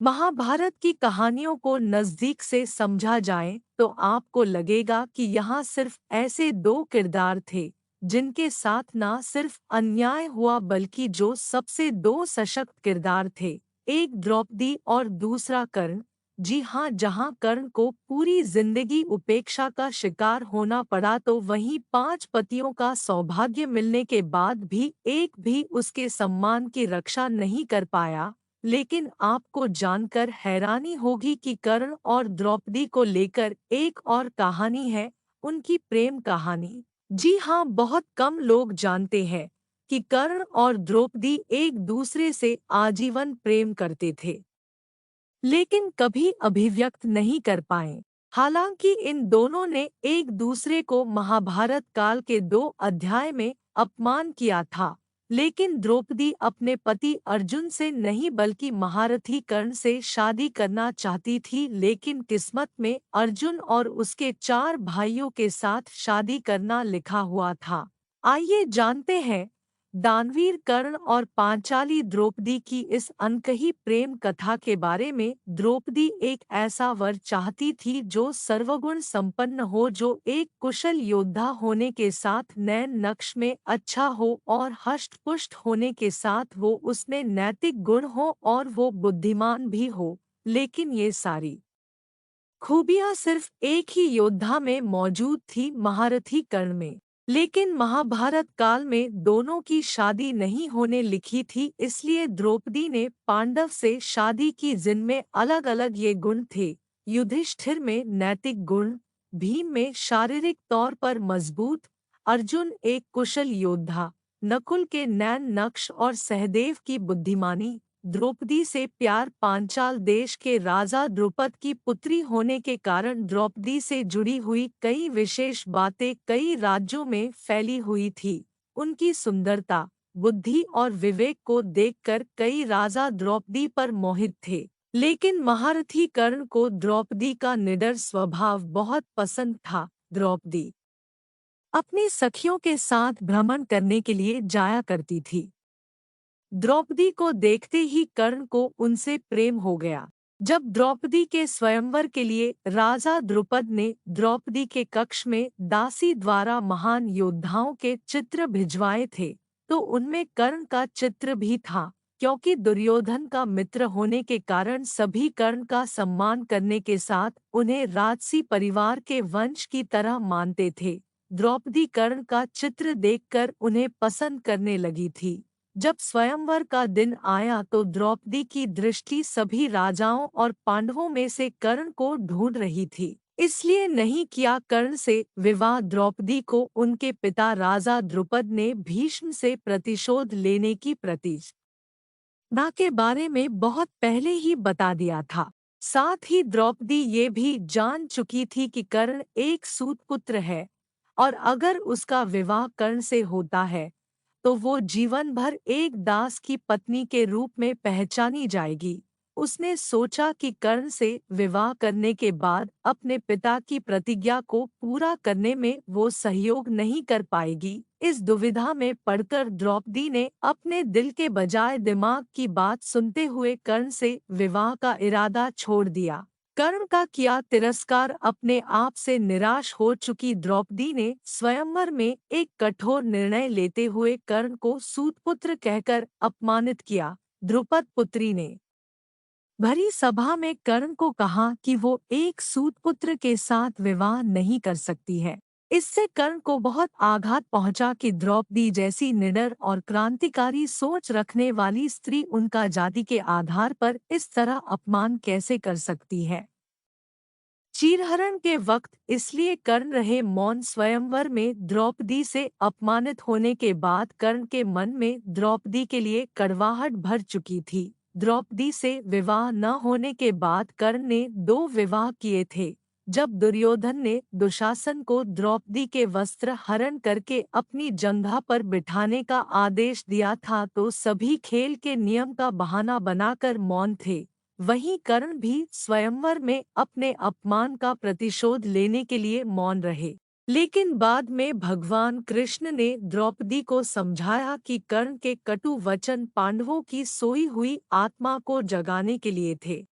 महाभारत की कहानियों को नज़दीक से समझा जाए तो आपको लगेगा कि यहाँ सिर्फ ऐसे दो किरदार थे जिनके साथ ना सिर्फ अन्याय हुआ बल्कि जो सबसे दो सशक्त किरदार थे, एक द्रौपदी और दूसरा कर्ण। जी हाँ, जहाँ कर्ण को पूरी जिंदगी उपेक्षा का शिकार होना पड़ा तो वहीं पांच पतियों का सौभाग्य मिलने के बाद भी एक भी उसके सम्मान की रक्षा नहीं कर पाया। लेकिन आपको जानकर हैरानी होगी कि कर्ण और द्रौपदी को लेकर एक और कहानी है, उनकी प्रेम कहानी। जी हाँ, बहुत कम लोग जानते हैं कि कर्ण और द्रौपदी एक दूसरे से आजीवन प्रेम करते थे, लेकिन कभी अभिव्यक्त नहीं कर पाए। हालांकि इन दोनों ने एक दूसरे को महाभारत काल के दो अध्याय में अपमान किया था, लेकिन द्रौपदी अपने पति अर्जुन से नहीं बल्कि महारथी कर्ण से शादी करना चाहती थी, लेकिन किस्मत में अर्जुन और उसके चार भाइयों के साथ शादी करना लिखा हुआ था। आइए जानते हैं दानवीर कर्ण और पांचाली द्रौपदी की इस अनकही प्रेम कथा के बारे में। द्रौपदी एक ऐसा वर चाहती थी जो सर्वगुण संपन्न हो, जो एक कुशल योद्धा होने के साथ नैन नक्श में अच्छा हो और हष्ट-पुष्ट होने के साथ वो उसमें नैतिक गुण हो और वो बुद्धिमान भी हो। लेकिन ये सारी खूबियां सिर्फ एक ही योद्धा में मौजूद थी, महारथी कर्ण में। लेकिन महाभारत काल में दोनों की शादी नहीं होने लिखी थी, इसलिए द्रौपदी ने पांडव से शादी की जिनमें अलग अलग ये गुण थे। युधिष्ठिर में नैतिक गुण, भीम में शारीरिक तौर पर मजबूत, अर्जुन एक कुशल योद्धा, नकुल के नैन नक्श और सहदेव की बुद्धिमानी। द्रौपदी से प्यार पांचाल देश के राजा द्रुपद की पुत्री होने के कारण द्रौपदी से जुड़ी हुई कई विशेष बातें कई राज्यों में फैली हुई थी। उनकी सुंदरता, बुद्धि और विवेक को देखकर कई राजा द्रौपदी पर मोहित थे। लेकिन महारथी कर्ण को द्रौपदी का निडर स्वभाव बहुत पसंद था। द्रौपदी अपनी सखियों के साथ भ्रमण करने के लिए जाया करती थी। द्रौपदी को देखते ही कर्ण को उनसे प्रेम हो गया। जब द्रौपदी के स्वयंवर के लिए राजा द्रुपद ने द्रौपदी के कक्ष में दासी द्वारा महान योद्धाओं के चित्र भिजवाए थे, तो उनमें कर्ण का चित्र भी था। क्योंकि दुर्योधन का मित्र होने के कारण सभी कर्ण का सम्मान करने के साथ उन्हें राजसी परिवार के वंश की तरह मानते थे। द्रौपदी कर्ण का चित्र देखकर उन्हें पसंद करने लगी थी। जब स्वयंवर का दिन आया तो द्रौपदी की दृष्टि सभी राजाओं और पांडवों में से कर्ण को ढूंढ रही थी, इसलिए नहीं किया कर्ण से विवाह। द्रौपदी को उनके पिता राजा द्रुपद ने भीष्म से प्रतिशोध लेने की प्रतिज्ञा के बारे में बहुत पहले ही बता दिया था। साथ ही द्रौपदी ये भी जान चुकी थी कि कर्ण एक सूतपुत्र है और अगर उसका विवाह कर्ण से होता है तो वो जीवन भर एक दास की पत्नी के रूप में पहचानी जाएगी। उसने सोचा कि कर्ण से विवाह करने के बाद अपने पिता की प्रतिज्ञा को पूरा करने में वो सहयोग नहीं कर पाएगी। इस दुविधा में पड़कर द्रौपदी ने अपने दिल के बजाय दिमाग की बात सुनते हुए कर्ण से विवाह का इरादा छोड़ दिया। कर्ण का किया तिरस्कार अपने आप से निराश हो चुकी द्रौपदी ने स्वयंवर में एक कठोर निर्णय लेते हुए कर्ण को सूतपुत्र कहकर अपमानित किया। द्रुपद पुत्री ने भरी सभा में कर्ण को कहा कि वो एक सूतपुत्र के साथ विवाह नहीं कर सकती है। इससे कर्ण को बहुत आघात पहुंचा कि द्रौपदी जैसी निडर और क्रांतिकारी सोच रखने वाली स्त्री उनका जाति के आधार पर इस तरह अपमान कैसे कर सकती है। चीरहरण के वक्त इसलिए कर्ण रहे मौन। स्वयंवर में द्रौपदी से अपमानित होने के बाद कर्ण के मन में द्रौपदी के लिए कड़वाहट भर चुकी थी। द्रौपदी से विवाह न होने के बाद कर्ण ने दो विवाह किए थे। जब दुर्योधन ने दुशासन को द्रौपदी के वस्त्र हरण करके अपनी जंघा पर बिठाने का आदेश दिया था तो सभी खेल के नियम का बहाना बनाकर मौन थे। वहीं कर्ण भी स्वयंवर में अपने अपमान का प्रतिशोध लेने के लिए मौन रहे। लेकिन बाद में भगवान कृष्ण ने द्रौपदी को समझाया कि कर्ण के कटु वचन पांडवों की सोई हुई आत्मा को जगाने के लिए थे।